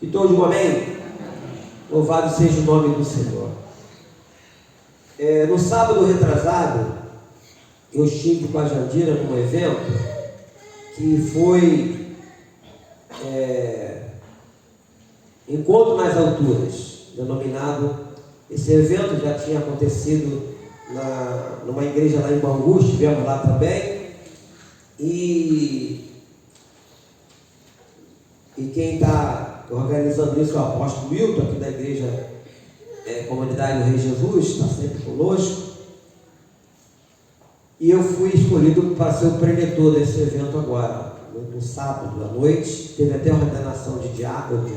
Que todos digam amém? Louvado seja o nome do Senhor. No sábado retrasado, eu estive com a Jandira num evento que foi Encontro nas Alturas, denominado. Esse evento já tinha acontecido numa igreja lá em Bangu, estivemos lá também. E quem está organizando isso é o apóstolo Wilton, aqui da igreja Comunidade do Rei Jesus, está sempre conosco. E eu fui escolhido para ser o preletor desse evento agora, no sábado à noite. Teve até uma ordenação de diácono,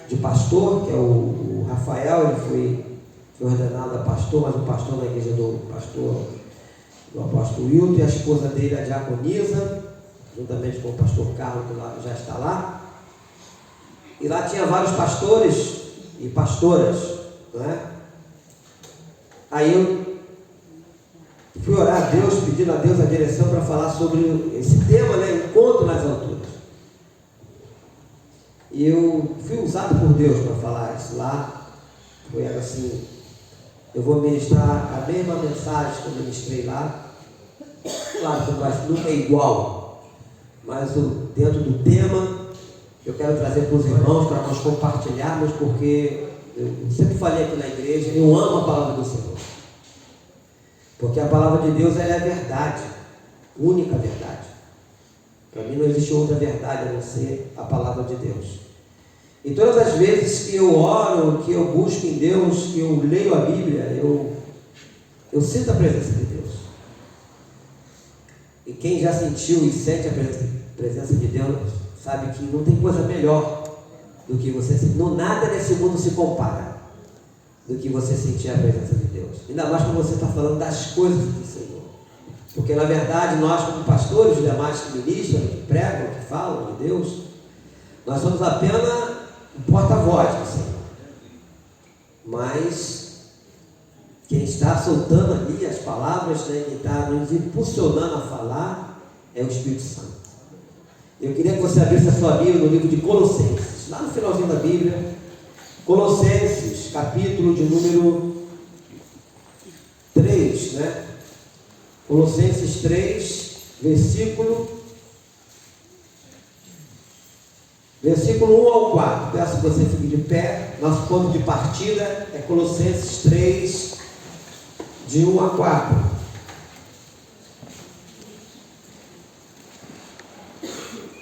de pastor, que é o Rafael. Ele foi ordenado a pastor, mas o pastor na igreja do apóstolo Wilton, e a esposa dele, a diaconisa, juntamente com o pastor Carlos, que já está lá. E lá tinha vários pastores e pastoras, né? Aí eu fui orar a Deus, pedindo a Deus a direção para falar sobre esse tema, né? Encontro nas Alturas. E eu fui usado por Deus para falar isso lá. Foi assim: eu vou ministrar a mesma mensagem que eu ministrei lá. Claro que nunca é igual, mas dentro do tema eu quero trazer para os irmãos, para nós compartilharmos, porque eu sempre falei aqui na igreja, eu amo a palavra do Senhor. Porque a palavra de Deus, ela é a verdade, única verdade. Para mim não existe outra verdade a não ser a palavra de Deus. E todas as vezes que eu oro, que eu busco em Deus, que eu leio a Bíblia, eu sinto a presença de Deus. E quem já sentiu e sente a presença de Deus, sabe que não tem coisa melhor do que você sentir. Nada nesse mundo se compara do que você sentir a presença de Deus. Ainda mais quando você está falando das coisas do Senhor. Porque na verdade nós, como pastores, os demais que ministram, que pregam, que falam de Deus, nós somos apenas um porta-voz do Senhor. Mas quem está soltando ali as palavras, né, quem está nos impulsionando a falar, é o Espírito Santo. Eu queria que você abrisse a sua Bíblia no livro de Colossenses, lá no finalzinho da Bíblia. Colossenses, capítulo de número 3, né? Colossenses 3, versículo 1 ao 4. Peço que você fique de pé. Nosso ponto de partida é Colossenses 3, de 1 a 4.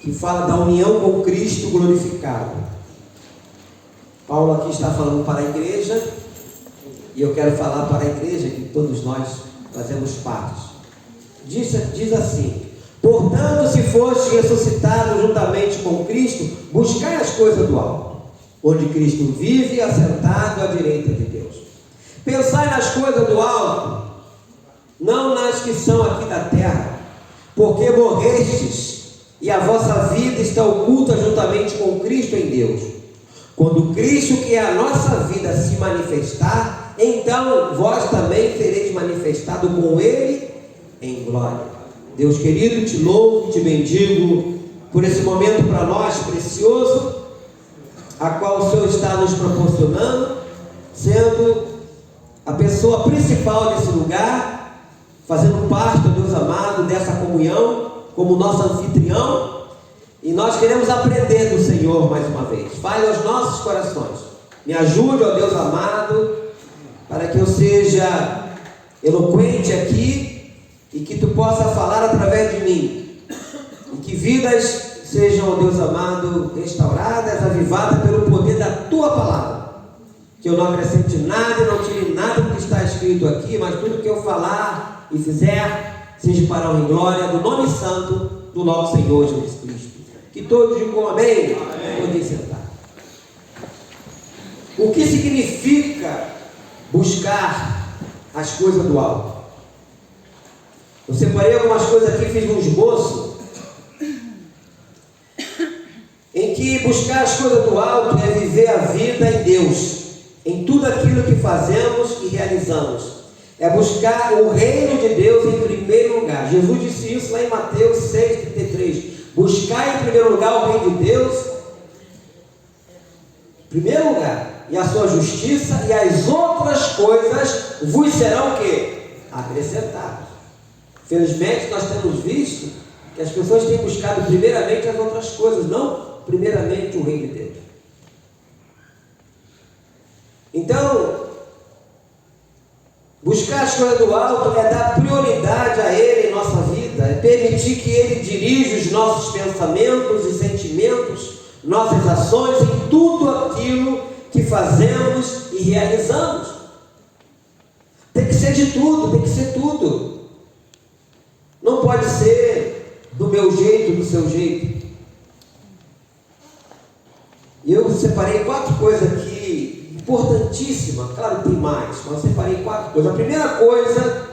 Que fala da união com Cristo glorificado. Paulo aqui está falando para a igreja, e eu quero falar para a igreja, que todos nós fazemos parte. Diz assim: portanto, se foste ressuscitado juntamente com Cristo, buscai as coisas do alto, onde Cristo vive assentado à direita de Deus. Pensai nas coisas do alto, não nas que são aqui da terra, porque morrestes, e a vossa vida está oculta juntamente com Cristo em Deus. Quando Cristo, que é a nossa vida, se manifestar, então vós também sereis manifestado com Ele em glória. Deus querido, te louvo, te bendigo por esse momento para nós precioso, a qual o Senhor está nos proporcionando, sendo a pessoa principal desse lugar, fazendo parte, Deus amado, dessa comunhão, como nosso anfitrião. E nós queremos aprender do Senhor mais uma vez. Fale aos nossos corações. Me ajude, ó Deus amado, para que eu seja eloquente aqui e que tu possa falar através de mim. E que vidas sejam, ó Deus amado, restauradas, avivadas pelo poder da tua palavra. Que eu não acrescente nada e não tire nada do que está escrito aqui, mas tudo que eu falar e fizer seja para a honra e glória do nome santo do nosso Senhor Jesus Cristo. Que todos digam amém. Podem sentar. O que significa buscar as coisas do alto? Eu separei algumas coisas aqui, fiz um esboço, em que buscar as coisas do alto é viver a vida em Deus, em tudo aquilo que fazemos e realizamos. É buscar o reino de Deus em primeiro lugar. Jesus disse isso lá em Mateus 6,33. Buscar em primeiro lugar o reino de Deus primeiro lugar, e a sua justiça, e as outras coisas vos serão o quê? Acrescentadas. Felizmente nós temos visto que as pessoas têm buscado primeiramente as outras coisas, não primeiramente o reino de Deus. Então, buscar as coisas do alto é dar prioridade a Ele em nossa vida, é permitir que Ele dirija os nossos pensamentos e sentimentos, nossas ações, em tudo aquilo que fazemos e realizamos. Tem que ser de tudo, tem que ser tudo. Não pode ser do meu jeito, do seu jeito. E eu separei 4 coisas aqui, importantíssimas, claro que tem mais, mas eu separei 4 coisas. A primeira coisa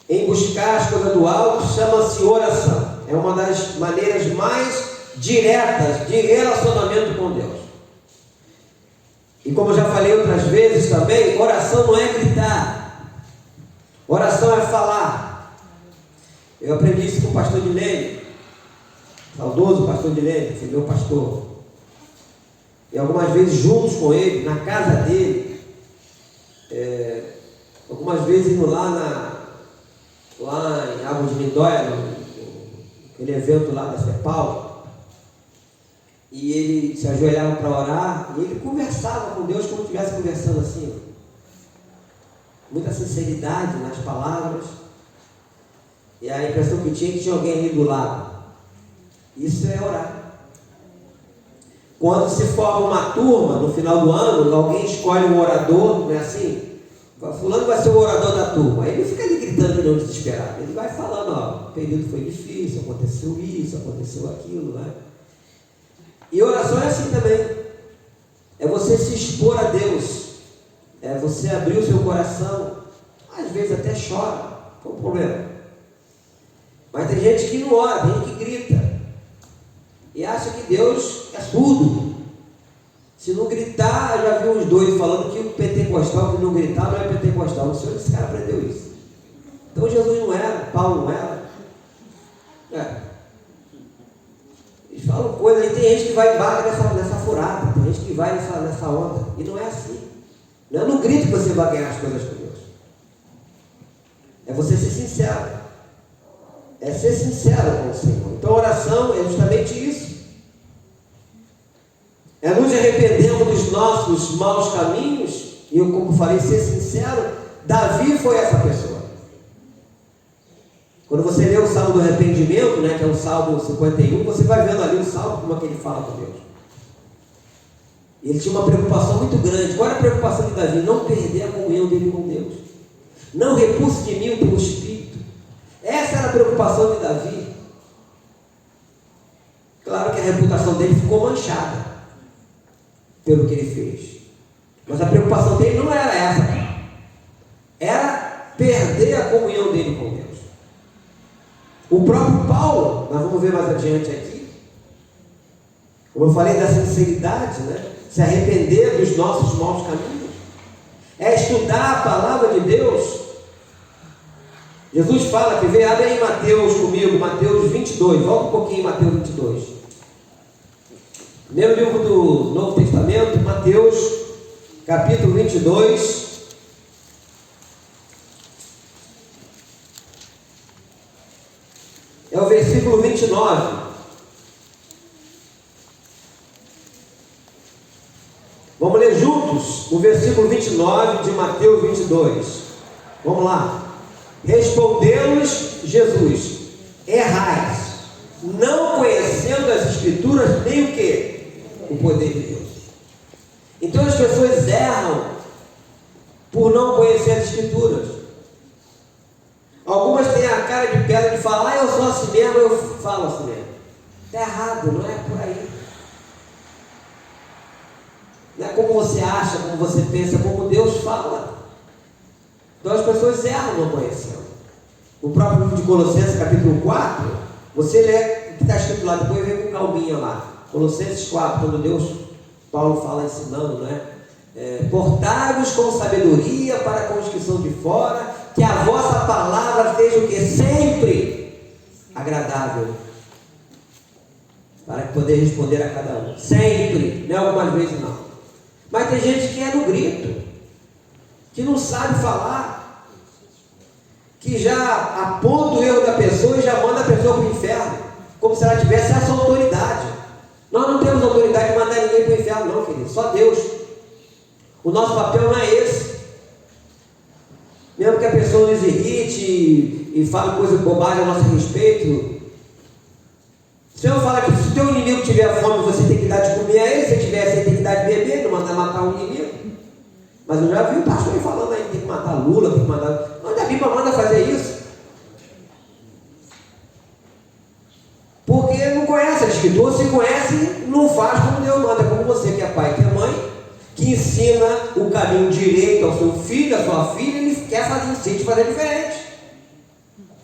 em buscar as coisas do alto chama-se oração. É uma das maneiras mais diretas de relacionamento com Deus. E como eu já falei outras vezes também, oração não é gritar, oração é falar. Eu aprendi isso com o pastor Dilene, saudoso pastor Dilene, foi meu pastor. E algumas vezes juntos com ele, na casa dele, algumas vezes indo lá em Águas de Lindóia, aquele evento lá da CEPAL, e ele se ajoelhava para orar, e ele conversava com Deus como se estivesse conversando assim, muita sinceridade nas palavras, e a impressão que tinha alguém ali do lado. Isso é orar. Quando se forma uma turma, no final do ano, alguém escolhe um orador, não é assim? Fulano vai ser o orador da turma. Aí ele não fica ali gritando que não desesperado. Ele vai falando, ó, o período foi difícil, aconteceu isso, aconteceu aquilo, né? E oração é assim também. É você se expor a Deus. É você abrir o seu coração. Às vezes até chora. Qual o problema? Mas tem gente que não ora, tem gente que grita. E acha que Deus é surdo. Se não gritar, já vi uns doidos falando que o pentecostal que não gritar não é pentecostal. O Senhor, esse cara aprendeu isso. Então Jesus não era, Paulo não era. Eles falam coisa, aí tem gente que vai embaixo nessa furada, tem gente que vai nessa onda. E não é assim. Não é no grito que você vai ganhar as coisas com Deus. É você ser sincero. É ser sincero com o Senhor. Então a oração é justamente isso. É nos arrependermos dos nossos maus caminhos. E eu, como falei, ser sincero. Davi foi essa pessoa. Quando você lê o Salmo do Arrependimento, né, que é o Salmo 51, você vai vendo ali o Salmo, como é que ele fala com Deus. Ele tinha uma preocupação muito grande. Qual era a preocupação de Davi? Não perder a comunhão dele com Deus. Não repulse de mim o teu espírito. Essa era a preocupação de Davi. Claro que a reputação dele ficou manchada pelo que ele fez. Mas a preocupação dele não era essa. Era perder a comunhão dele com Deus. O próprio Paulo, nós vamos ver mais adiante aqui, como eu falei da sinceridade, né? Se arrepender dos nossos maus caminhos, é estudar a palavra de Deus. Jesus fala que abre aí Mateus comigo, Mateus 22, volta um pouquinho em Mateus 22. Primeiro livro do Novo Testamento, Mateus, capítulo 22. É o versículo 29. Vamos ler juntos o versículo 29 de Mateus 22. Vamos lá. Respondeu-lhes Jesus: errais, não conhecendo as Escrituras nem o quê? O poder de Deus. Então as pessoas erram por não conhecer as Escrituras. Algumas têm a cara de pedra de falar, eu sou assim mesmo, eu falo assim mesmo. Está errado, não é por aí. Não é como você acha, como você pensa, como Deus fala. Então as pessoas erram não conhecendo. O próprio livro de Colossenses, capítulo 4, você lê o que está escrito lá, depois vem com calminha lá. Colossenses 4, quando Paulo fala ensinando, né? Portai-vos com sabedoria para com os que são de fora, que a vossa palavra seja o que? Sempre agradável. para poder responder a cada um. Sempre, não é algumas vezes não. Mas tem gente que é no grito, que não sabe falar, que já aponta o erro da pessoa e já manda a pessoa para o inferno, como se ela tivesse essa autoridade. Nós não temos autoridade de mandar ninguém para o inferno, não, querido, só Deus. O nosso papel não é esse. Mesmo que a pessoa nos irrite e fale coisa bobagem a nosso respeito, o Senhor fala que se o teu inimigo tiver fome, você tem que dar de comer a ele. Se tiver, você tem que dar de beber, não mandar matar o inimigo. Mas eu já vi o pastor aí falando aí, tem que matar Lula, tem que matar... Onde a Bíblia manda fazer isso? Porque não conhece a Escritura, se conhece, não faz como Deus manda, como você que é pai, que é mãe, que ensina o caminho direito ao seu filho, à sua filha, ele quer fazer, insiste fazer diferente.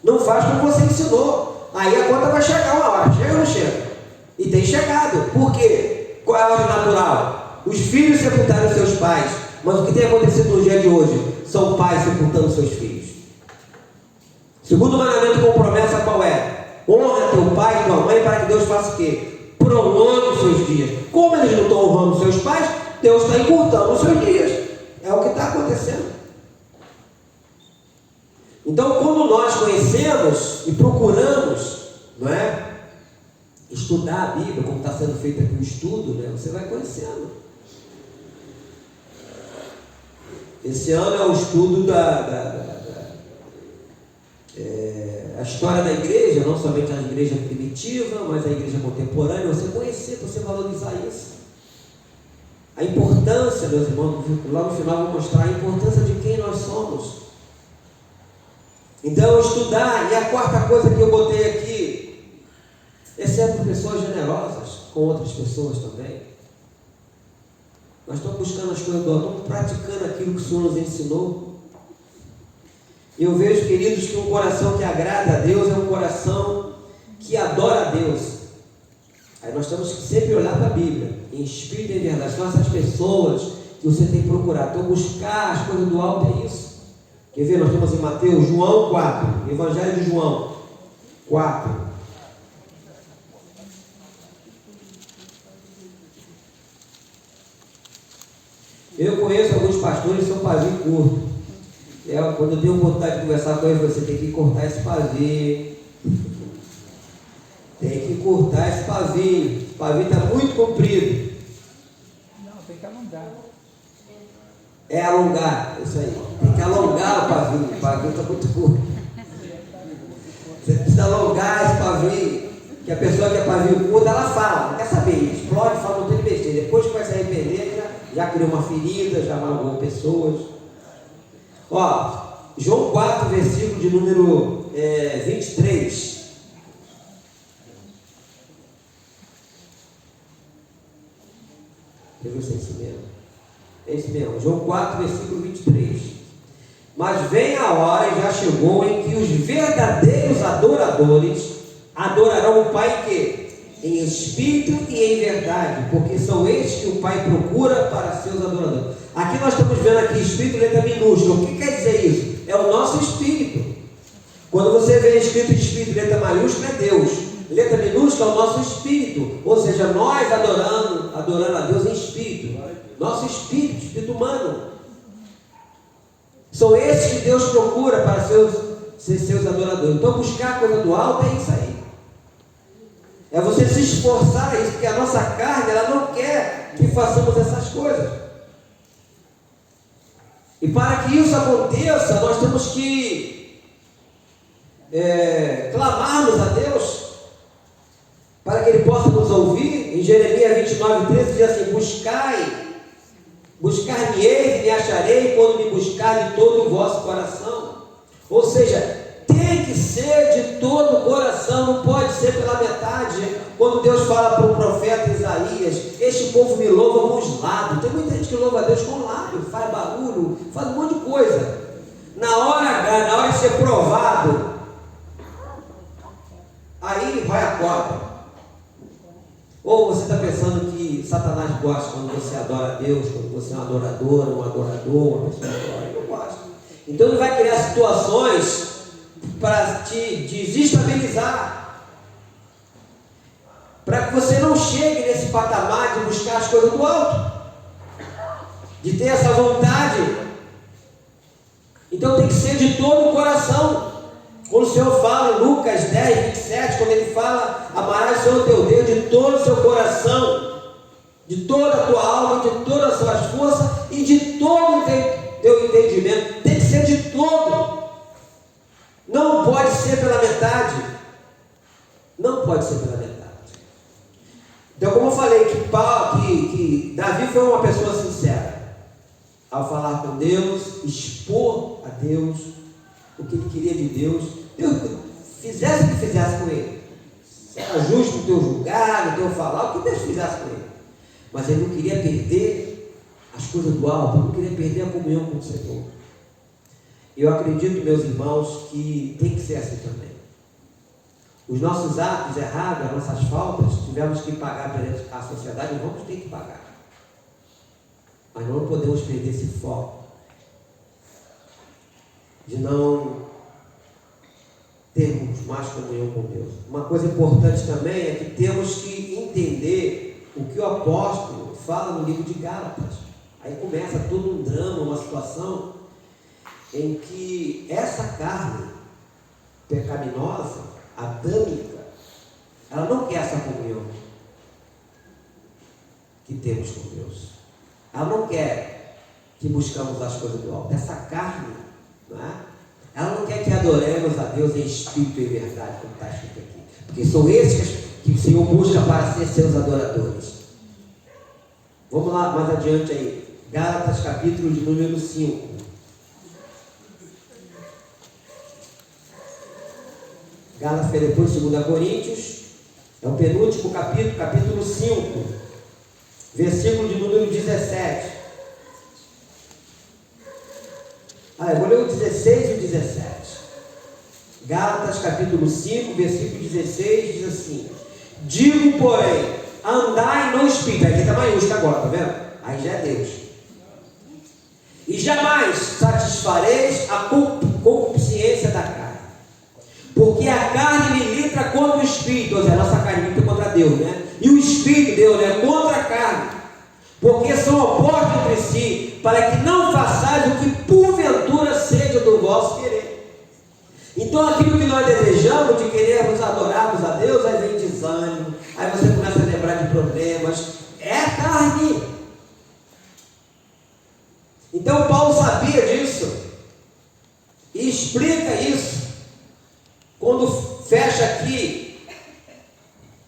Não faz como você ensinou. Aí a conta vai chegar uma hora, chega ou não chega? E tem chegado. Por quê? Qual é a ordem natural? Os filhos sepultaram seus pais. Mas o que tem acontecido no dia de hoje? São pais sepultando seus filhos. Segundo mandamento com promessa, qual é? Honra teu pai e tua mãe para que Deus faça o quê? Prolongue os seus dias. Como eles não estão honrando seus pais, Deus está encurtando os seus dias. É o que está acontecendo. Então, quando nós conhecemos e procuramos, não é, estudar a Bíblia, como está sendo feito aqui o estudo, né, você vai conhecendo. Esse ano é o estudo a história da igreja, não somente a igreja primitiva, mas a igreja contemporânea. Você conhecer, você valorizar isso. A importância, meus irmãos, lá no final eu vou mostrar a importância de quem nós somos. Então, estudar. E a quarta coisa que eu botei aqui é ser pessoas generosas com outras pessoas também. Nós estamos buscando as coisas do alto, estamos praticando aquilo que o Senhor nos ensinou. E eu vejo, queridos, que um coração que agrada a Deus é um coração que adora a Deus. Aí nós temos que sempre olhar para a Bíblia, em espírito e em verdade. São essas pessoas que você tem que procurar. Então, buscar as coisas do alto é isso. Quer ver? Nós temos em Mateus, João 4, Evangelho de João 4. Eu conheço alguns pastores que são pavio curto. Quando eu tenho vontade de conversar com eles, você tem que cortar esse pavio. Tem que cortar esse pavio. O pavio está muito comprido. Não, tem que alongar. É alongar, isso aí. Tem que alongar o pavio está muito curto. Você precisa alongar esse pavio. Que a pessoa que é pavio curto, ela fala, não quer saber, explode, fala um monte de besteira. Depois que vai se arrepender, já criou uma ferida, já magoou pessoas. Ó, João 4, versículo de número 23. Deixa eu ver se é isso mesmo. É isso mesmo, João 4, versículo 23. Mas vem a hora, e já chegou, em que os verdadeiros adoradores adorarão o Pai que? Em espírito e em verdade, porque são estes que o Pai procura para seus adoradores. Aqui nós estamos vendo aqui espírito, letra minúscula. O que quer dizer isso? É o nosso espírito. Quando você vê escrito de espírito, letra maiúscula, é Deus. Letra minúscula é o nosso espírito. Ou seja, nós adorando a Deus em espírito. Nosso espírito, espírito humano. São esses que Deus procura para ser seus adoradores. Então buscar a coisa do alto é isso aí. É você se esforçar a isso, porque a nossa carne, ela não quer que façamos essas coisas. E para que isso aconteça, nós temos que clamarmos a Deus, para que Ele possa nos ouvir. Em Jeremias 29, 13 diz assim: buscar-me-eis e me acharei quando me buscar de todo o vosso coração. Ou seja, tem que ser de todo o coração, não pode ser pela metade. Quando Deus fala para o profeta Isaías: este povo me louva com os lábios. Tem muita gente que louva a Deus com o lábio, faz barulho, faz um monte de coisa. Na hora de ser provado, aí vai a cobra. Ou você está pensando que Satanás gosta quando você adora a Deus, quando você é um adorador, uma pessoa adora? Ele não gosta. Então ele vai criar situações para te desestabilizar. para que você não chegue nesse patamar de buscar as coisas do alto, de ter essa vontade. Então tem que ser de todo o coração. Quando o Senhor fala em Lucas 10, 27, quando Ele fala: amarás o Senhor teu Deus de todo o seu coração, de toda a tua alma, de todas as suas forças e de todo o teu entendimento. Tem que ser de todo. Não pode ser pela metade. Não pode ser pela metade. Então, como eu falei, que Davi foi uma pessoa sincera ao falar com Deus, expor a Deus o que ele queria de Deus. Deus fizesse o que fizesse com ele. Se era justo o teu julgar, o teu falar, o que Deus fizesse com ele. Mas ele não queria perder as coisas do alto, ele não queria perder a comunhão com o Senhor. Eu acredito, meus irmãos, que tem que ser assim também. Os nossos atos errados, as nossas faltas, tivemos que pagar perante a sociedade, vamos ter que pagar. Mas não podemos perder esse foco de não termos mais comunhão com Deus. Uma coisa importante também é que temos que entender o que o apóstolo fala no livro de Gálatas. Aí começa todo um drama, uma situação em que essa carne pecaminosa, adâmica, ela não quer essa comunhão que temos com Deus. Ela não quer que buscamos as coisas do alto. Essa carne, não é? Ela não quer que adoremos a Deus em espírito e verdade, como está escrito aqui. Porque são esses que o Senhor busca para ser seus adoradores. Vamos lá, mais adiante aí. Gálatas, capítulo de número 5. Gálatas foi depois de 2 Coríntios. É o penúltimo capítulo, capítulo 5. Versículo de número 17. Eu vou ler o 16 e o 17. Gálatas capítulo 5, versículo 16, diz assim: digo, porém, andai no Espírito. Aqui está maiúsculo agora, está vendo? Aí já é Deus. E jamais satisfareis a concupiscência da carne. Porque a carne milita contra o Espírito, ou seja, a nossa carne milita contra Deus, né? E o Espírito, Deus, né? Contra a carne. Porque são opostos entre si, para que não façais o que porventura seja do vosso querer. Então aquilo que nós desejamos, de querermos adorarmos a Deus, aí vem desânimo, aí você começa a lembrar de problemas, é a carne. Então Paulo sabia disso, e explica isso, quando fecha aqui,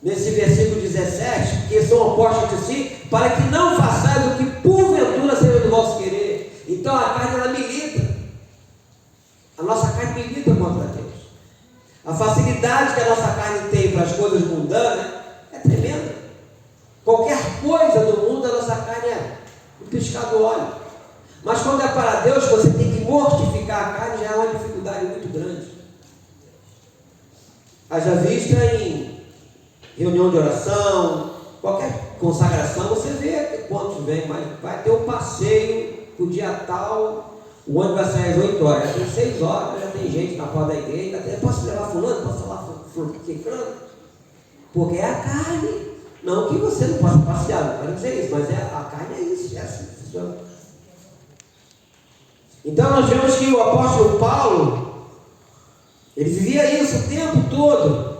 nesse versículo 17, que são opostos entre si, para que não façais o que porventura seja do vosso querer. Então a carne, ela milita. A nossa carne milita contra Deus. A facilidade que a nossa carne tem para as coisas mundanas é tremenda. Qualquer coisa do mundo, a nossa carne é um piscar do olho. Mas quando é para Deus, você tem que mortificar a carne, já é uma dificuldade muito grande. Haja vista em reunião de oração, qualquer consagração, você vê quantos vêm, mas vai ter um passeio o dia tal, o ônibus vai sair às 8 horas, já tem 6 horas, já tem gente na porta da igreja, posso levar fulano, posso falar fulano, porque é a carne, não que você não possa passear, não quero dizer isso, mas a carne é isso, é assim, funciona. Então nós vemos que o apóstolo Paulo, ele vivia isso o tempo todo,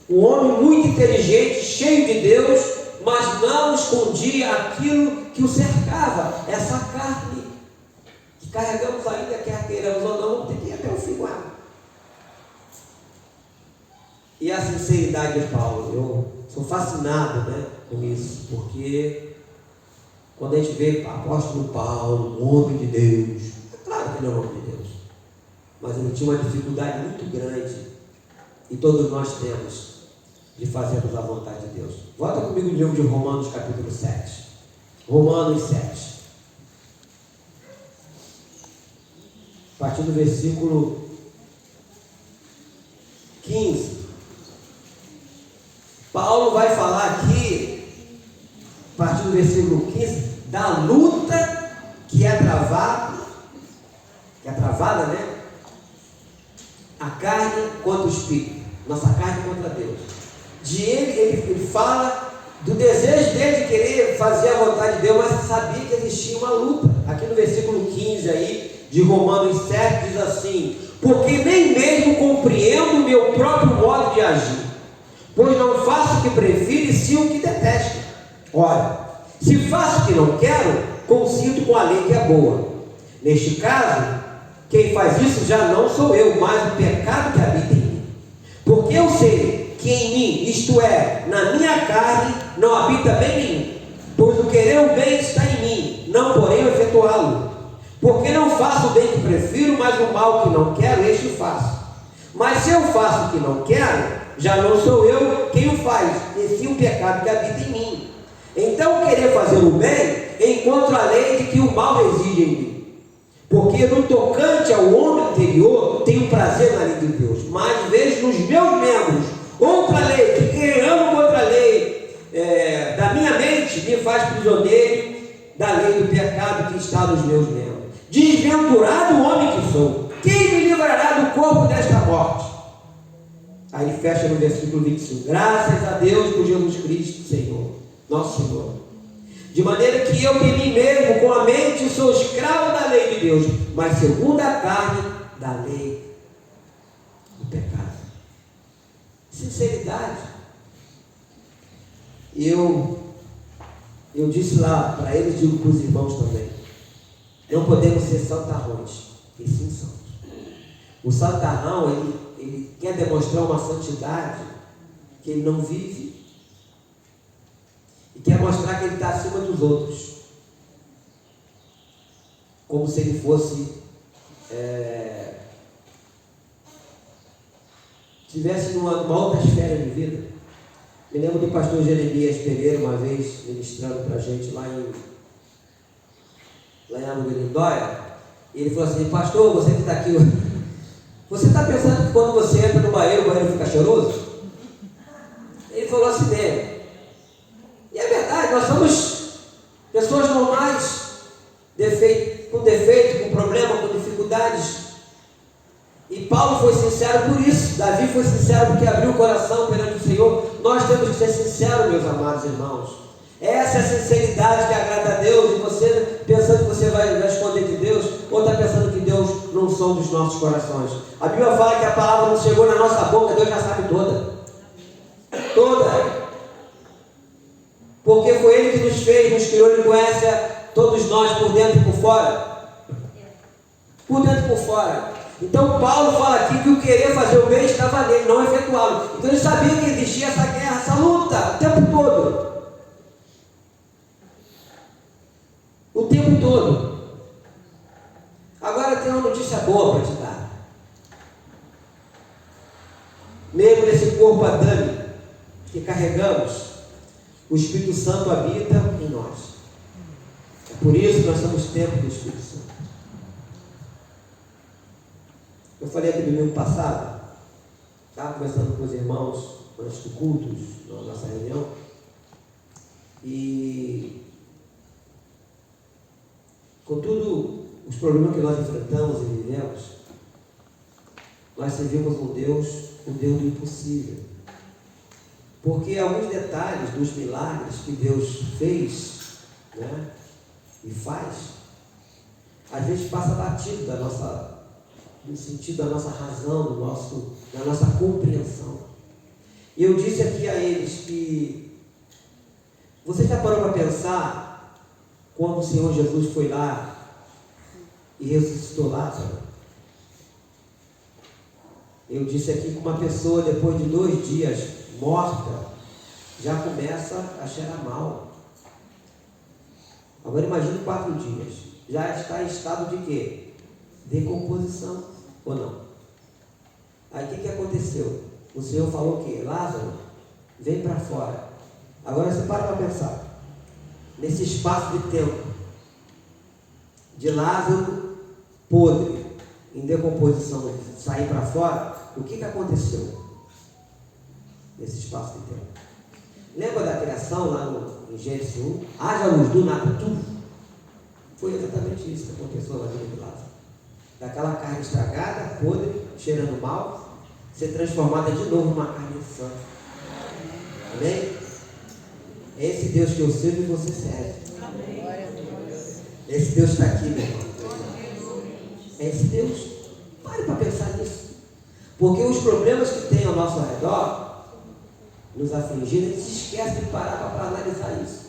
um homem muito inteligente, cheio de Deus, mas não escondia aquilo que o cercava, essa carne que carregamos ainda, quer queiramos ou não, tem que ir até o fim. E a sinceridade de Paulo, eu sou fascinado, né, com isso, porque quando a gente vê o apóstolo Paulo, um homem de Deus, é claro que ele é um homem de Deus, mas ele tinha uma dificuldade muito grande, e todos nós temos, de fazermos a vontade de Deus. Volta comigo no livro de Romanos, capítulo 7. Romanos 7. A partir do versículo 15. Paulo vai falar aqui, a partir do versículo 15, da luta que é travada, né? A carne contra o Espírito. Nossa carne contra Deus. ele fala do desejo dele de querer fazer a vontade de Deus, mas sabia que existia uma luta. Aqui no versículo 15 aí, de Romanos 7, diz assim: porque nem mesmo compreendo o meu próprio modo de agir, pois não faço o que prefiro e sim o que detesto. Ora, se faço o que não quero, consinto com a lei que é boa. Neste caso, quem faz isso já não sou eu, mas o pecado que habita em mim. Porque eu sei que em mim, isto é, na minha carne, não habita bem nenhum. Pois o querer o bem está em mim, não porém o efetuá-lo. Porque não faço o bem que prefiro, mas o mal que não quero, este faço. Mas se eu faço o que não quero, já não sou eu quem o faz, e sim o pecado que habita em mim. Então, querer fazer o bem, encontro a lei de que o mal reside em mim. Porque no tocante ao homem interior, tenho prazer na lei de Deus, mas vejo nos meus membros outra lei, que guerreando contra a lei da minha mente, me faz prisioneiro da lei do pecado que está nos meus membros. Desventurado homem que sou, quem me livrará do corpo desta morte? Aí ele fecha no versículo 25: graças a Deus por Jesus Cristo, Senhor, nosso Senhor. De maneira que eu de mim mesmo, com a mente, sou escravo da lei de Deus, mas segundo a carne, da lei do pecado. Sinceridade. Eu disse lá para eles, digo para os irmãos também: não podemos ser santarrões, e sim santos. O santarrão, ele quer demonstrar uma santidade que ele não vive, e quer mostrar que ele está acima dos outros, como se ele fosse tivesse numa outra esfera de vida. Me lembro do pastor Jeremias Pereira, uma vez ministrando para a gente lá em Água de Lindóia. Ele falou assim: pastor, você que está aqui, você está pensando que quando você entra no banheiro, o banheiro fica cheiroso? Ele falou assim mesmo. E é verdade, nós somos pessoas normais, com defeito, com problema, com dificuldades. E Paulo foi sincero por isso, Davi foi sincero porque abriu o coração perante o Senhor. Nós temos que ser sinceros, meus amados irmãos. Essa é a sinceridade que agrada a Deus. E você pensando que você vai esconder de Deus, ou está pensando que Deus não sonda os nossos corações? A Bíblia fala que a palavra não chegou na nossa boca, Deus já sabe toda. Toda. Porque foi Ele que nos fez, nos criou, Ele conhece todos nós por dentro e por fora. Por dentro e por fora. Então Paulo fala aqui que o querer fazer o bem estava nele, não efetuá-lo. Então ele sabia que existia essa guerra, essa luta, o tempo todo. O tempo todo. Agora tem uma notícia boa para te dar. Mesmo nesse corpo adâmico que carregamos, o Espírito Santo habita em nós. É por isso que nós somos templo do Espírito Santo. Eu falei aqui domingo passado, estava conversando com os irmãos antes do culto, na nossa reunião, e com todos os problemas que nós enfrentamos e vivemos, nós servimos um Deus do impossível. Porque alguns detalhes dos milagres que Deus fez, né, e faz, às vezes passa batido no sentido da nossa razão, da nossa compreensão. E eu disse aqui a eles que você já parou para pensar como o Senhor Jesus foi lá e ressuscitou Lázaro? Eu disse aqui que uma pessoa, depois de 2 dias morta, já começa a cheirar mal. Agora imagine 4 dias. Já está em estado de quê? Decomposição, ou não? Aí o que aconteceu? O Senhor falou o quê? Lázaro, vem para fora. Agora você para pensar. Nesse espaço de tempo, de Lázaro podre, em decomposição, sair para fora, o que aconteceu nesse espaço de tempo? Lembra da criação lá em Gênesis 1? Haja luz, do nada, tudo. Foi exatamente isso que aconteceu na vida de Lázaro. Daquela carne estragada, podre, cheirando mal, ser transformada de novo numa carne sã. Amém? É esse Deus que eu sirvo e você serve. Esse Deus está aqui, meu irmão. É esse Deus. Pare para pensar nisso. Porque os problemas que tem ao nosso redor, nos afligindo, a gente se esquece de parar para analisar isso.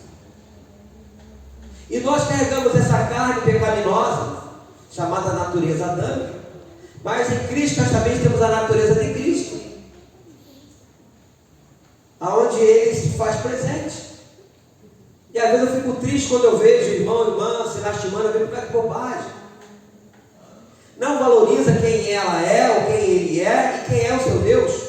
E nós carregamos essa carne pecaminosa, chamada natureza adâmica, mas em Cristo nós também temos a natureza de Cristo, aonde Ele se faz presente. E às vezes eu fico triste quando eu vejo irmão e irmã se lastimando, eu vejo por causa de bobagem. Não valoriza quem ela é, ou quem ele é, e quem é o seu Deus.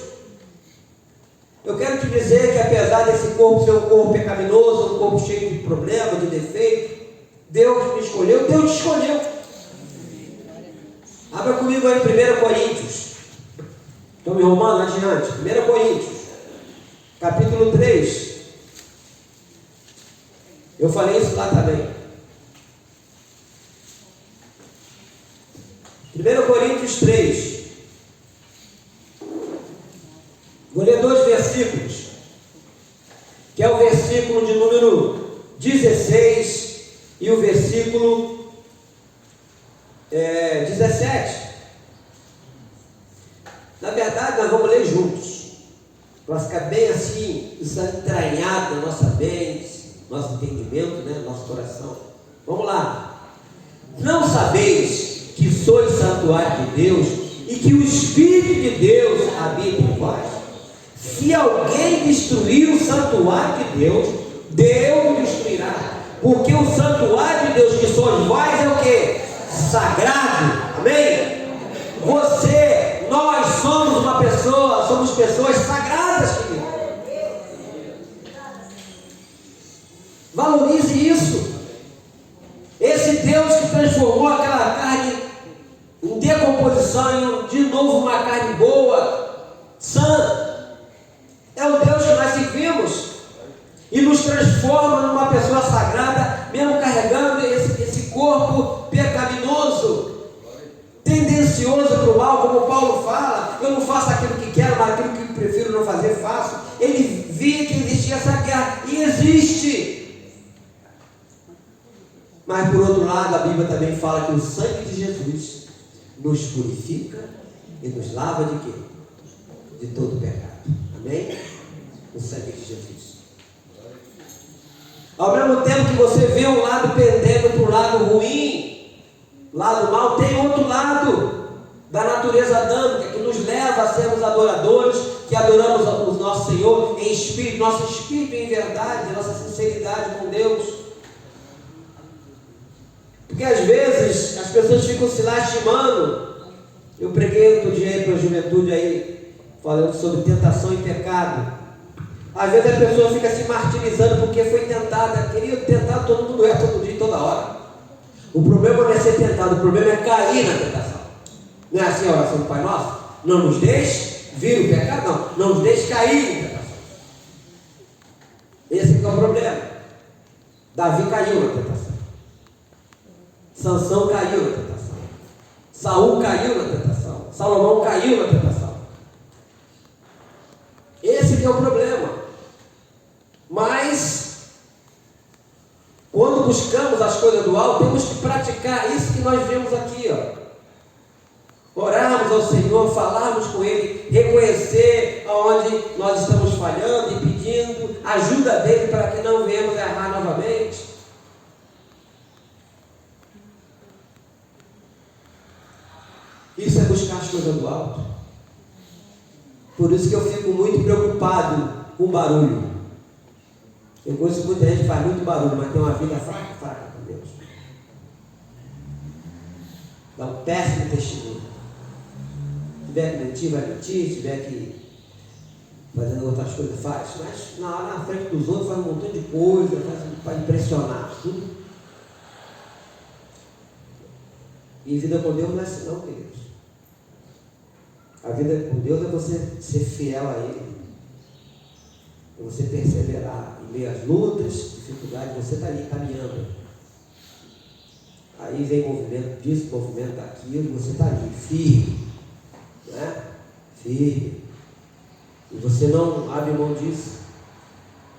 Eu quero te dizer que apesar desse corpo ser um corpo pecaminoso, um corpo cheio de problemas, de defeitos, Deus me escolheu, Deus te escolheu. Abra comigo aí 1 Coríntios. Estou me roubando adiante. 1 Coríntios, capítulo 3. Eu falei isso lá também. 1 Coríntios 3. Vou ler 2 versículos, que é o versículo de número 16 e o versículo 17. Na verdade, nós vamos ler juntos, para ficar bem assim, isso entranhado na nossa mente, nosso entendimento, né, nosso coração. Vamos lá. Não sabeis que sois santuário de Deus e que o Espírito de Deus habita em vós? Se alguém destruir o santuário de Deus, Deus o destruirá. Porque o santuário de Deus que sois vós é o quê? Sagrado. Amém? Você, nós somos pessoas sagradas, querido. Valorize isso. Esse Deus que transformou aquela carne em decomposição, de novo uma carne boa, sã, é o Deus que nós servimos e nos transforma numa pessoa sagrada, mesmo carregando esse corpo pecaminoso, tendencioso para o mal, como Paulo fala. Eu não faço aquilo que quero, mas aquilo que prefiro não fazer, faço. Ele via que existia essa guerra, e existe. Mas por outro lado, a Bíblia também fala que o sangue de Jesus nos purifica e nos lava de quê? De todo pecado. Amém? O sangue de Jesus. Ao mesmo tempo que você vê um lado pendendo para o lado ruim, lado mal, tem outro lado da natureza adâmica que nos leva a sermos adoradores, que adoramos o nosso Senhor em espírito, nosso espírito em verdade, nossa sinceridade com Deus. Porque às vezes as pessoas ficam se lastimando. Eu preguei outro dia para a juventude aí, falando sobre tentação e pecado. Às vezes a pessoa fica se martirizando porque foi tentada. Querido, tentado todo mundo é, todo dia e toda hora. O problema não é ser tentado, o problema é cair na tentação. Não é assim a oração do Pai Nosso? Não nos deixe vir o pecado, não nos deixe cair na tentação. Esse que é o problema. Davi caiu na tentação. Sansão caiu na tentação. Saul caiu na tentação. Salomão caiu na tentação. Esse que é o problema. Mas quando buscamos as coisas do alto, temos que praticar isso que nós vemos aqui, orarmos ao Senhor, falarmos com Ele, reconhecer aonde nós estamos falhando e pedindo ajuda dEle para que não venhamos a errar novamente. Isso é buscar as coisas do alto. Por isso que eu fico muito preocupado com barulho. Eu conheço muita gente que faz muito barulho, mas tem uma vida fraca com Deus. Dá um péssimo testemunho. Se tiver que mentir, vai mentir. Se tiver que fazendo outras coisas, faz. Mas na frente dos outros faz um montão de coisa, faz para impressionar tudo. E vida com Deus não é assim não, queridos. A vida com Deus é você ser fiel a Ele. É você perseverar em meio às lutas, dificuldades, você está ali caminhando. Aí vem movimento disso, movimento daquilo, você está ali, firme. Né? Firme. E você não abre mão disso.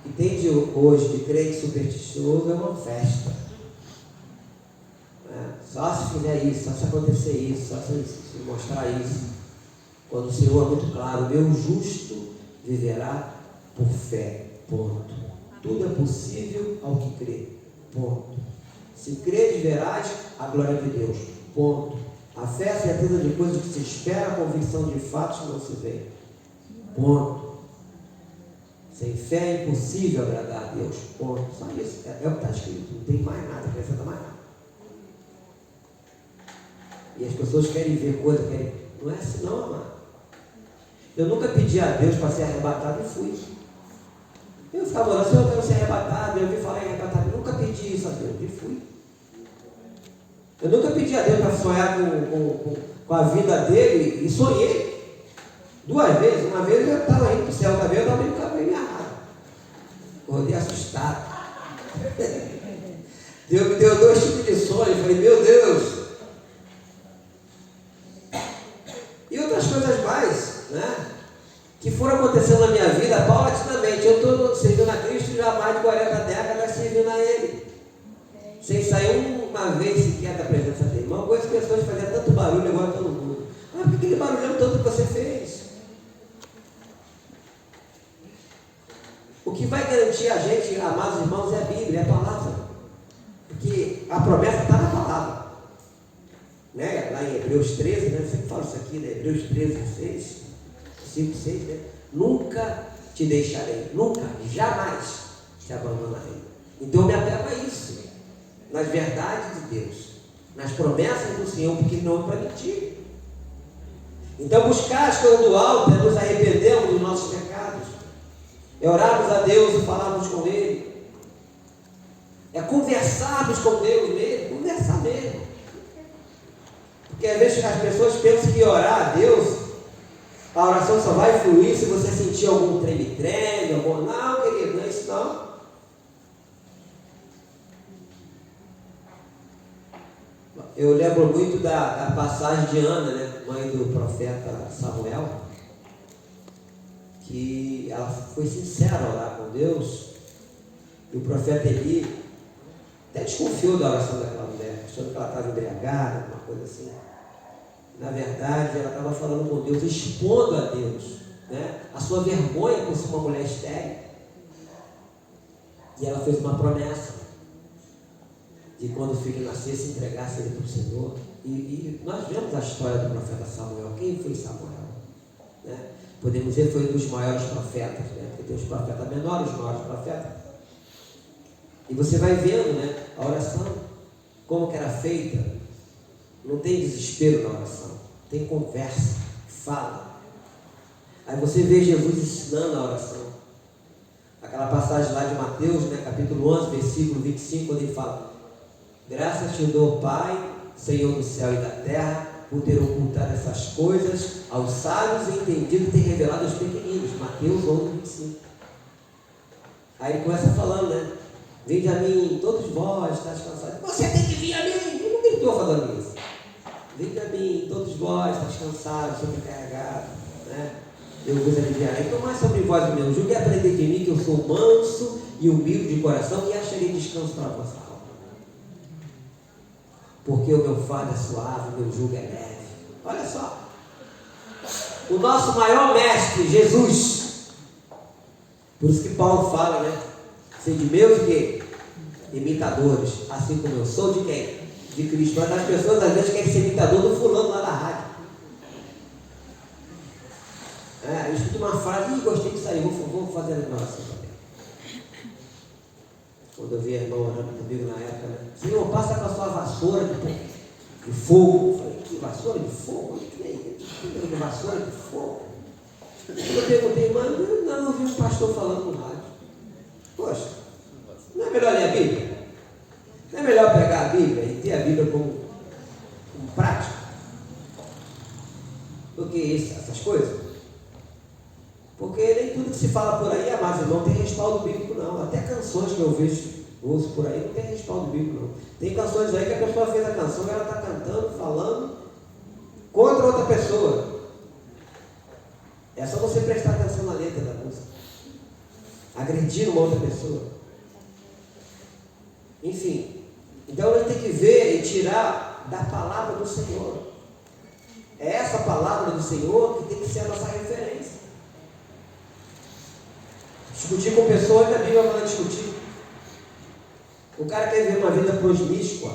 que tem de hoje de crente supersticioso é uma festa. Só se fizer isso, só se acontecer isso, só se mostrar isso. Quando o Senhor é muito claro, o meu justo viverá por fé. Ponto. Tudo é possível ao que crê. Ponto. Se creres, verás a glória de Deus. Ponto. A fé é a certeza de coisas que se espera, a convicção de fatos que não se vê. Ponto. Sem fé é impossível agradar a Deus. Ponto. Só isso. É o que está escrito. Não tem mais nada, acrescenta mais nada. E as pessoas querem ver coisa, querem. Não é assim não, amado. Eu nunca pedi a Deus para ser arrebatado e fui. Eu ficava orando, Senhor, eu quero ser arrebatado. Eu ouvi falar em arrebatado. Eu nunca pedi isso a Deus e fui. Eu nunca pedi a Deus para sonhar com a vida dele e sonhei. 2 vezes. Uma vez eu estava indo para o céu, outra vez eu estava indo para o caminho errado. Acordei assustado. Deus me deu 2 tipos de sonhos. Eu falei, meu Deus. E outras coisas mais, né? Que foram acontecendo na minha vida paulatinamente. Eu estou servindo a Cristo já há mais de 40 décadas servindo a Ele. Sem sair uma vez sequer da presença dele. Uma coisa que as pessoas faziam tanto barulho agora todo mundo. Ah, por que aquele barulhão tanto que você fez? O que vai garantir a gente, amados irmãos, é a Bíblia, é a palavra. Porque a promessa está na palavra. Né? Lá em Hebreus 13, né? Eu sempre falo isso aqui, né? Hebreus 13, 5, 6, né? Nunca te deixarei, nunca, jamais te abandonarei. Então eu me apego a isso, nas verdades de Deus, nas promessas do Senhor, porque não é para mentir. Então buscar as coisas do alto é nos arrependermos dos nossos pecados, é orarmos a Deus e falarmos com Ele, é conversarmos com Deus mesmo, conversar mesmo. Porque às vezes as pessoas pensam que orar a Deus, a oração só vai fluir se você sentir algum treme-treme, algum... Não, querido, não é isso não. Eu lembro muito da passagem de Ana, né, mãe do profeta Samuel, que ela foi sincera a orar com Deus, e o profeta Eli até desconfiou da oração daquela mulher, achando que ela estava embriagada, uma coisa assim. Na verdade, ela estava falando com Deus, expondo a Deus, né, a sua vergonha por ser uma mulher estéril. E ela fez uma promessa de quando o filho nascesse, entregasse ele para o Senhor. E nós vemos a história do profeta Samuel. Quem foi Samuel? Né? Podemos dizer que foi um dos maiores profetas, né? Porque tem os profetas menores, os maiores profetas. E você vai vendo, né, a oração, como que era feita. Não tem desespero na oração, tem conversa, fala. Aí você vê Jesus ensinando a oração. Aquela passagem lá de Mateus, né, capítulo 11, versículo 25, quando ele fala: graças te dou, Pai, Senhor do céu e da terra, por ter ocultado essas coisas aos sábios e entendidos e ter revelado aos pequeninos. Mateus 11, 25. Aí ele começa falando, né? Vinde a mim, todos vós, estáis cansados. Você tem que vir a mim. Ele não gritou falando isso. Vinde a mim, todos vós, estáis cansados, sobrecarregados, né? Eu vos aliviarei. Tomai sobre vós o meu jugo e aprendei de mim, que eu sou manso e humilde de coração, e acharei descanso para a vossa alma. Porque o meu fardo é suave, o meu jugo é leve. Olha só. O nosso maior mestre, Jesus. Por isso que Paulo fala, né? Sede meus que imitadores, assim como eu sou de quem? De Cristo. Mas as pessoas às vezes querem ser imitador do fulano lá da rádio. Eu escuto uma frase e gostei disso aí, vou fazer a oração também. Quando eu vi a irmã orando comigo na época, né? Senhor, passa com a sua vassoura de fogo. Eu falei, que vassoura de fogo? Que vassoura de fogo? Eu perguntei, mano, não ouvi um pastor falando no rádio. Poxa, não é melhor ler a Bíblia? Não é melhor pegar a Bíblia e ter a Bíblia como prática do que essas coisas? Porque nem tudo que se fala por aí, amados irmãos, tem respaldo bíblico não. Até canções que eu ouço por aí não tem respaldo bíblico não. Tem canções aí que a pessoa fez a canção e ela está cantando, falando contra outra pessoa. É só você prestar atenção na letra da música. agredir uma outra pessoa. Enfim, então a gente tem que ver e tirar da palavra do Senhor. É essa palavra do Senhor que tem que ser a nossa referência. Discutir com pessoas que a Bíblia manda discutir. O cara quer viver uma vida promíscua.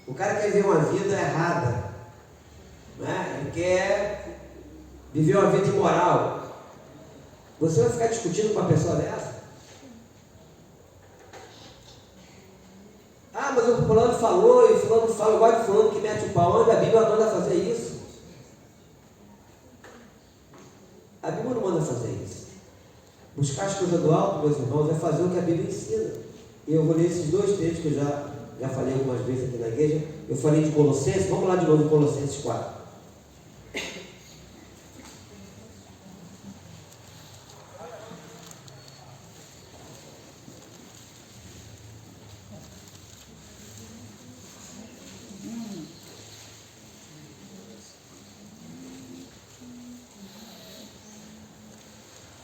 O cara quer viver uma vida errada. Né? Ele quer viver uma vida imoral. Você vai ficar discutindo com uma pessoa dessa? Ah, mas o fulano falou, e fulano fala, eu gosto de fulano que mete o pau. Onde a Bíblia manda fazer isso? A Bíblia não manda fazer isso. Buscar as coisas do alto, meus irmãos, é fazer o que a Bíblia ensina. E eu vou ler esses dois textos que eu já falei algumas vezes aqui na igreja. Eu falei de Colossenses, vamos lá de novo em Colossenses 4.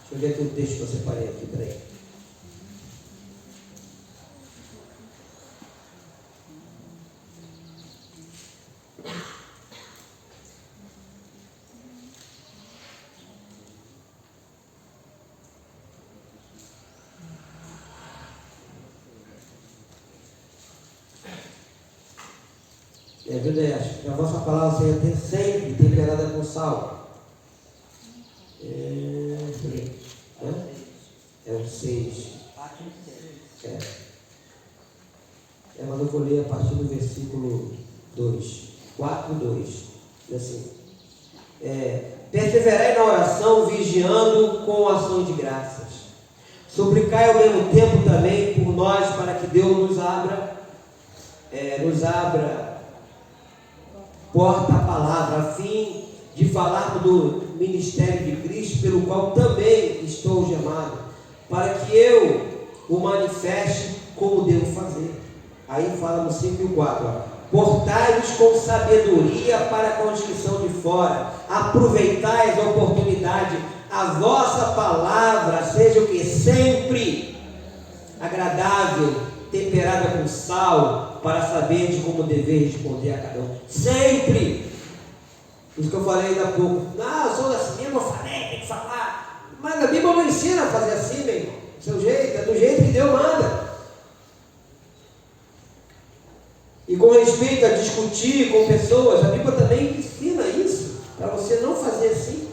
Deixa eu ver aqui o texto que eu separei aqui, peraí. Me ajuda aí, acho que a vossa palavra seja sempre temperada com sal. É o 6. Mas eu vou ler a partir do versículo 2. 4, 2. Diz assim: perseverai na oração, vigiando com ação de graças. Suplicai ao mesmo tempo também por nós, para que Deus nos abra porta à palavra, a fim de falar do ministério de Cristo, pelo qual também estou chamado, para que eu o manifeste como devo fazer. Aí fala no 5 e 4, portai-vos com sabedoria para com os que são de fora, aproveitai a oportunidade, a vossa palavra seja o que? Sempre agradável, temperada com sal, para saber de como dever responder a cada um. Sempre! Isso que eu falei ainda há pouco. Não, eu sou assim mesmo, eu falei, tem que falar. Mas a Bíblia não ensina a fazer assim, meu irmão. Seu jeito, é do jeito que Deus manda. E com respeito a discutir com pessoas, a Bíblia também ensina isso, para você não fazer assim.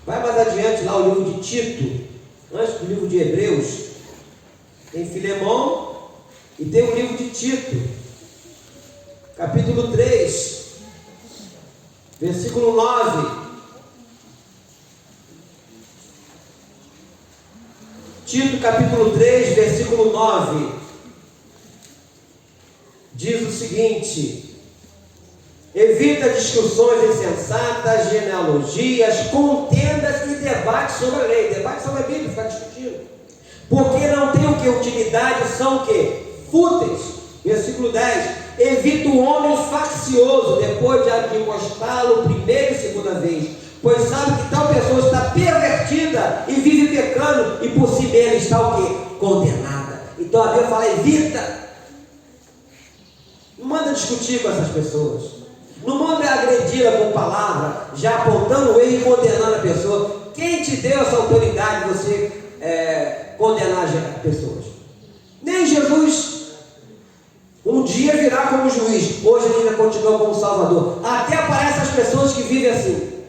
Vai mais adiante lá o livro de Tito, antes do livro de Hebreus, tem Filemão e tem o livro de Tito, capítulo 3, versículo 9. Tito capítulo 3, versículo 9, diz o seguinte: evita discussões insensatas, genealogias, contendas e debates sobre a lei. Debate sobre a Bíblia, ficar discutindo. Porque não tem o que? Utilidade, são o que? Fúteis. Versículo 10: evita o homem faccioso, depois de admoestá-lo primeira e segunda vez, pois sabe que tal pessoa está pervertida e vive pecando, e por si mesma está o quê? Condenada. Então a Bíblia fala: evita. Não manda discutir com essas pessoas. Não manda agredi-la com palavra, já apontando o erro e condenando a pessoa. Quem te deu essa autoridade de você condenar as pessoas? Nem Jesus. Um dia virá como juiz, hoje ele ainda continua como salvador. Até aparecem as pessoas que vivem assim.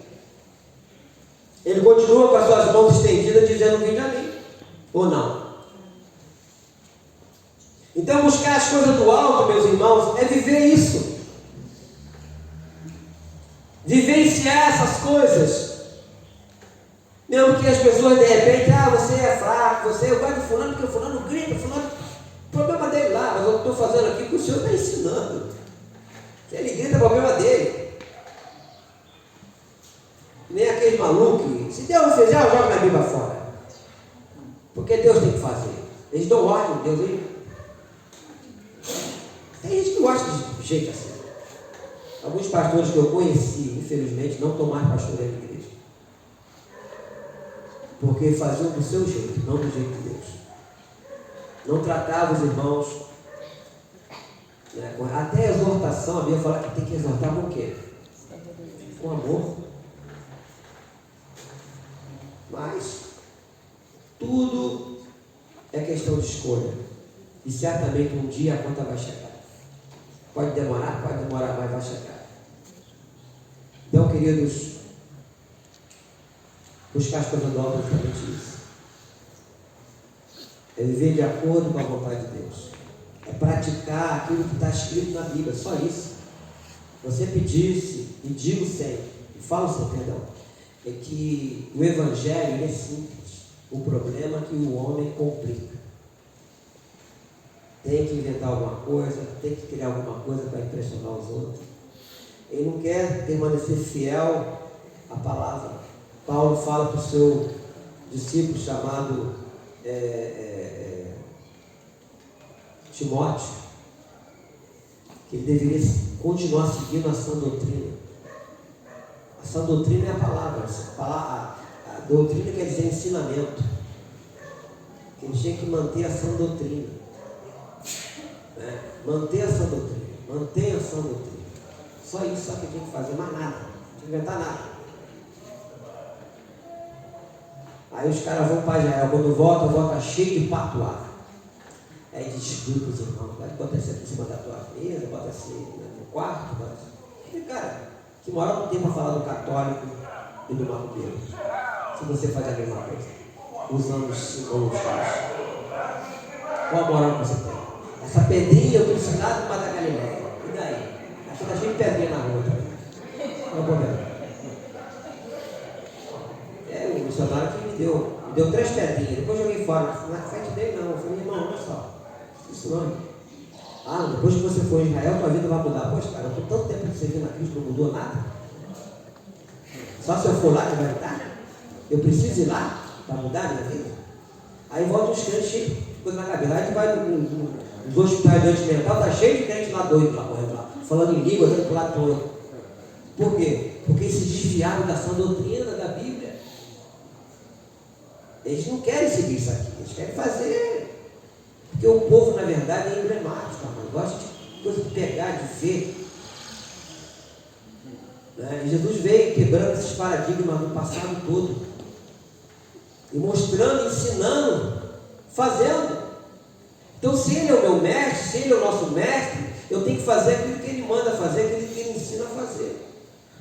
Ele continua com as suas mãos estendidas, dizendo: vinde a mim. Ou não? Então buscar as coisas do alto, meus irmãos, é viver isso. Vivenciar essas coisas. Mesmo que as pessoas de repente, você é fraco, eu gosto de fulano porque o fulano grita, fulano. O problema dele lá, mas eu estou fazendo aqui que o Senhor está ensinando. Se ele grita, é problema dele. Nem aquele maluco, se Deus não fizer, eu jogo na Bíblia fora. Porque Deus tem que fazer. Eles dão ordem, Deus aí. Tem gente que gosta de jeito assim. Alguns pastores que eu conheci, infelizmente, não estão mais pastoreando a igreja. porque faziam do seu jeito, não do jeito de Deus. Não tratavam os irmãos, né? Até a exortação, a Bíblia fala que tem que exortar com o quê? Com amor. Mas tudo é questão de escolha. E certamente um dia a conta vai chegar. Pode demorar, mas vai chegar. Então, queridos, buscar as coisas do alto é justamente isso. É viver de acordo com a vontade de Deus. É praticar aquilo que está escrito na Bíblia, só isso. Você pedisse, e digo sempre, e falo sempre, perdão, é que o Evangelho é simples. O problema é que o homem complica. Tem que inventar alguma coisa, tem que criar alguma coisa para impressionar os outros. Ele não quer permanecer fiel à palavra. Paulo fala para o seu discípulo chamado Timóteo, que ele deveria continuar seguindo a sã doutrina. A sã doutrina é a palavra. A doutrina quer dizer ensinamento. Que ele tinha que manter a sã doutrina. Né? Manter a sã doutrina. Mantenha a sã doutrina. Só isso só que tem que fazer, mais nada. Não tem que inventar nada. Aí os caras vão para Israel. Quando volta cheio de patuá. Aí distribui para os irmãos. Bota esse aqui em cima da tua mesa, bota assim no quarto. Bota assim. E cara, que moral não tem para falar do católico e do macumbeiro? Se você faz a mesma coisa, usando os símbolos. Qual a moral que você tem? Essa pedrinha eu trouxe lá do Mar da Galileia. E daí? Aqui está cheio de pedrinha na rua também. Qual é o problema? O missionário que me deu 3 pedrinhas, depois joguei fora. Não é frente dele não. Eu falei, irmão, olha só. Isso não. Depois que você for em Israel, tua vida vai mudar. Poxa, cara, eu estou tanto tempo servindo a Cristo, não mudou nada. Só se eu for lá que vai mudar? Eu preciso ir lá para mudar a minha vida? Aí volta os crentes cheios de coisa na cabeça. Aí tu vai nos hospitais doentes mental, tá cheio de crentes lá doido, lá correndo lá, falando em língua, dando pro lado todo. Por quê? Porque eles se desviaram da sã doutrina da Bíblia. Eles não querem seguir isso aqui, eles querem fazer. Porque o povo, na verdade, é emblemático, mano. Gosta de coisa de pegar, de ver. Né? E Jesus veio quebrando esses paradigmas do passado todo. E mostrando, ensinando, fazendo. Então, se Ele é o meu mestre, se Ele é o nosso mestre, eu tenho que fazer aquilo que Ele manda fazer, aquilo que Ele ensina a fazer.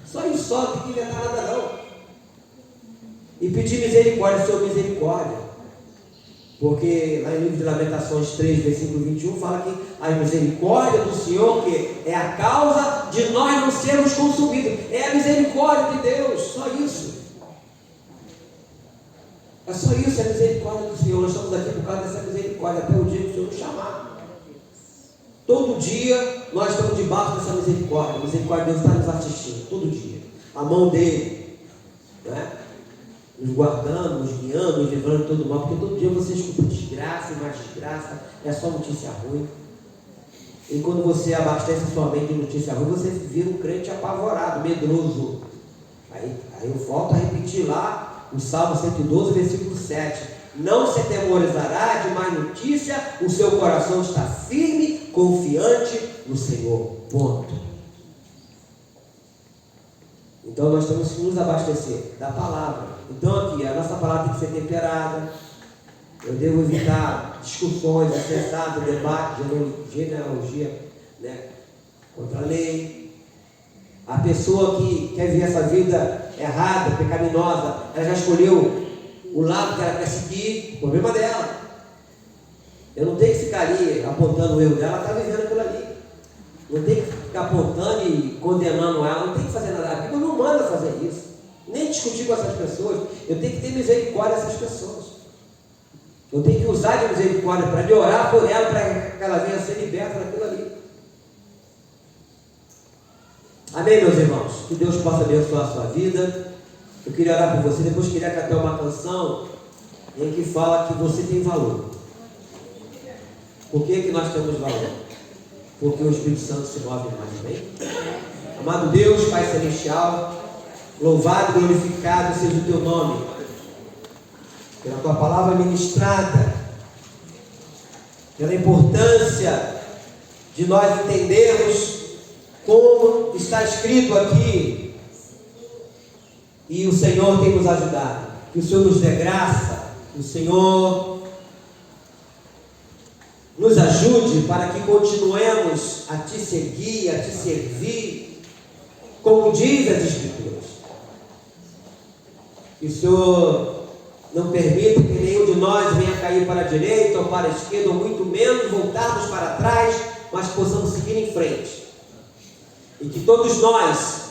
Só isso só, não tem que inventar nada não. E pedir misericórdia, Senhor, misericórdia. Porque lá em livro de Lamentações 3, versículo 21, fala que a misericórdia do Senhor, que é a causa de nós não sermos consumidos. É a misericórdia de Deus, só isso. É só isso, é a misericórdia do Senhor. Nós estamos aqui por causa dessa misericórdia, até o dia que o Senhor nos chamar. Todo dia nós estamos debaixo dessa misericórdia. A misericórdia de Deus está nos assistindo, todo dia. A mão dele, né? Nos guardando, nos guiando, nos livrando de todo mal, porque todo dia você escuta desgraça e mais desgraça, é só notícia ruim. E quando você abastece sua mente de notícia ruim, você vira um crente apavorado, medroso. Aí eu volto a repetir lá o Salmo 112, versículo 7. Não se atemorizará de má notícia, o seu coração está firme, confiante no Senhor. Ponto. Então nós temos que nos abastecer da palavra. Então aqui, a nossa palavra tem que ser temperada. Eu devo evitar discussões, acessados, debate, genealogia, né, contra a lei. A pessoa que quer viver essa vida errada, pecaminosa, ela já escolheu o lado que ela quer seguir, o problema dela. Eu não tenho que ficar ali apontando o erro dela, ela está vivendo aquilo ali. Não tem que ficar apontando e condenando ela, não tem que fazer nada. A Bíblia não manda fazer isso, nem discutir com essas pessoas. Eu tenho que ter misericórdia dessas pessoas. Eu tenho que usar de misericórdia para orar por ela, para que ela venha a ser liberta daquilo ali. Amém, meus irmãos? Que Deus possa abençoar a sua vida. Eu queria orar por você, depois queria cantar uma canção em que fala que você tem valor. Por que nós temos valor? Porque o Espírito Santo se move mais, amém? Amado Deus, Pai Celestial, louvado e glorificado seja o teu nome. pela tua palavra ministrada, pela importância de nós entendermos como está escrito aqui. E o Senhor tem nos ajudado. Que o Senhor nos dê graça, que o Senhor nos ajude para que continuemos a Te seguir, a Te servir, como diz as Escrituras. Que o Senhor não permita que nenhum de nós venha cair para a direita ou para a esquerda, ou muito menos voltarmos para trás, mas possamos seguir em frente. E que todos nós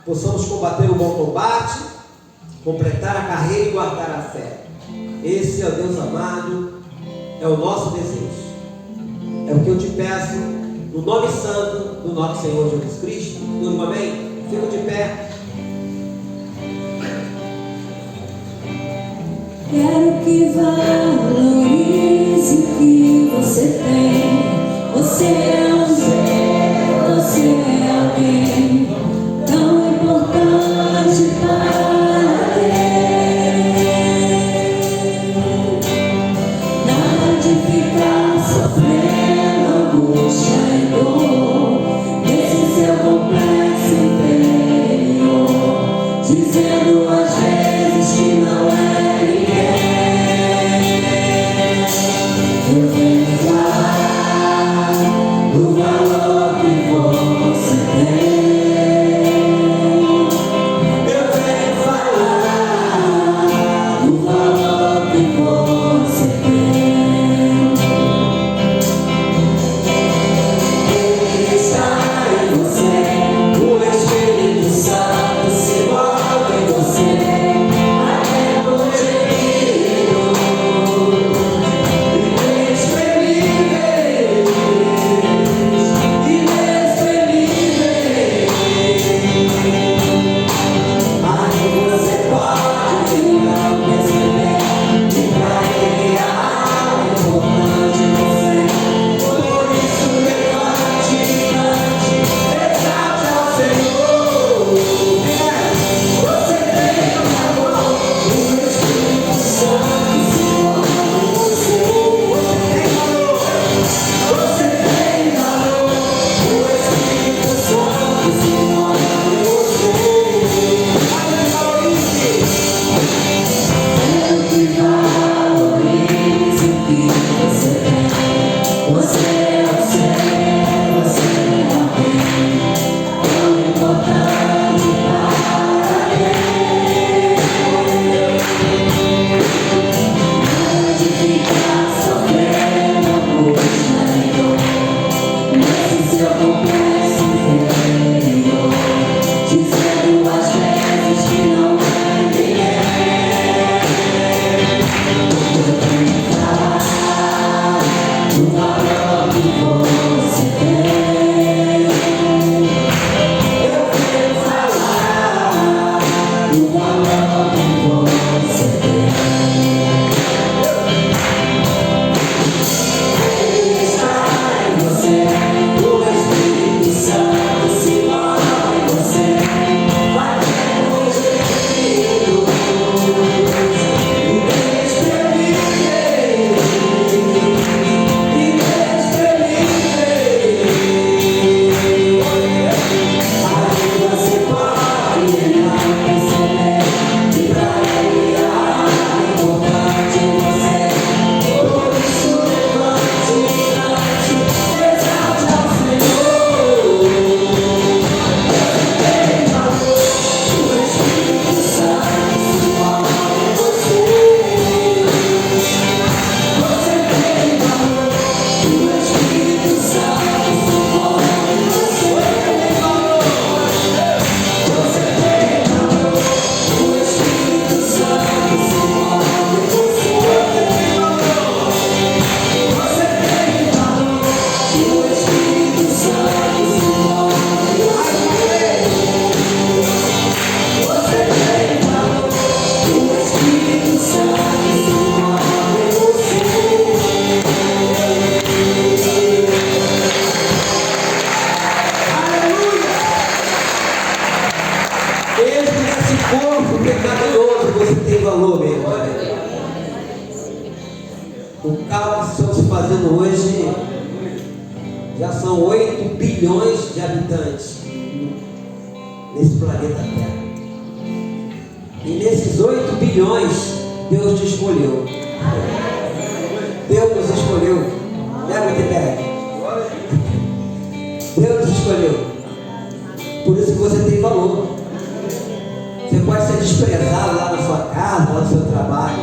possamos combater o bom combate, completar a carreira e guardar a fé. Esse é o Deus amado, é o nosso desejo. É o que eu te peço, no nome santo do nosso Senhor Jesus Cristo. Tudo amém? Fica de pé. Quero que valorize o que você tem. Você é um ser, você é alguém tão importante para Deus. Nada de ficar sofrendo angústia e dor nesse seu complexo interior, dizendo às vezes que não é ninguém. Eu venho falar do valor que você tem. Eu venho falar do valor que você tem. Ele está em você, o Espírito Santo se move em você. Até no gemido inexprimíveis. são 8 bilhões de habitantes nesse planeta Terra. E nesses 8 bilhões, Deus te escolheu. Deus nos escolheu. Né, Gutenberg? Deus nos escolheu. Por isso que você tem valor. Você pode ser desprezado lá na sua casa, lá no seu trabalho,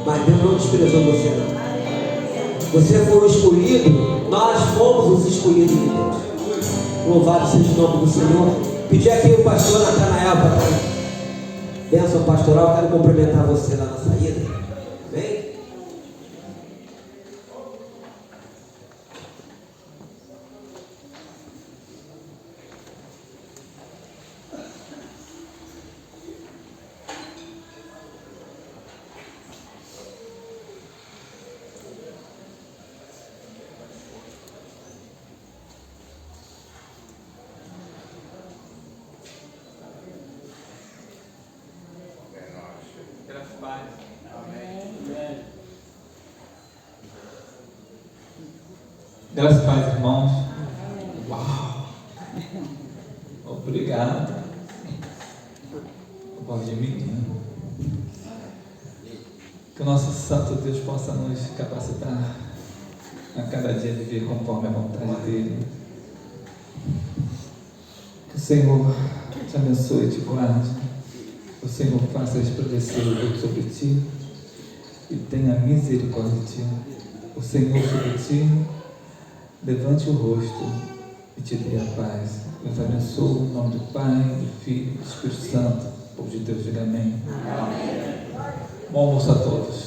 mas Deus não desprezou você, não. Você foi o escolhido, nós fomos os escolhidos de Deus. Louvado seja o nome do Senhor. Pedi aqui o pastor Natanael para dar bênção pastoral. Quero cumprimentar você lá na saída. Amém? Graças a Deus, irmãos. Uau! Obrigado. Voz de menino. Que o nosso Santo Deus possa nos capacitar a cada dia viver conforme a vontade dele. Que o Senhor te abençoe e te guarde. Que o Senhor faça resplandecer o rosto sobre ti e tenha misericórdia de ti. O Senhor sobre ti levante o rosto e te dê a paz. Eu te abençoo em nome do Pai, do Filho e do Espírito Santo. O povo de Deus diga amém. Bom almoço a todos.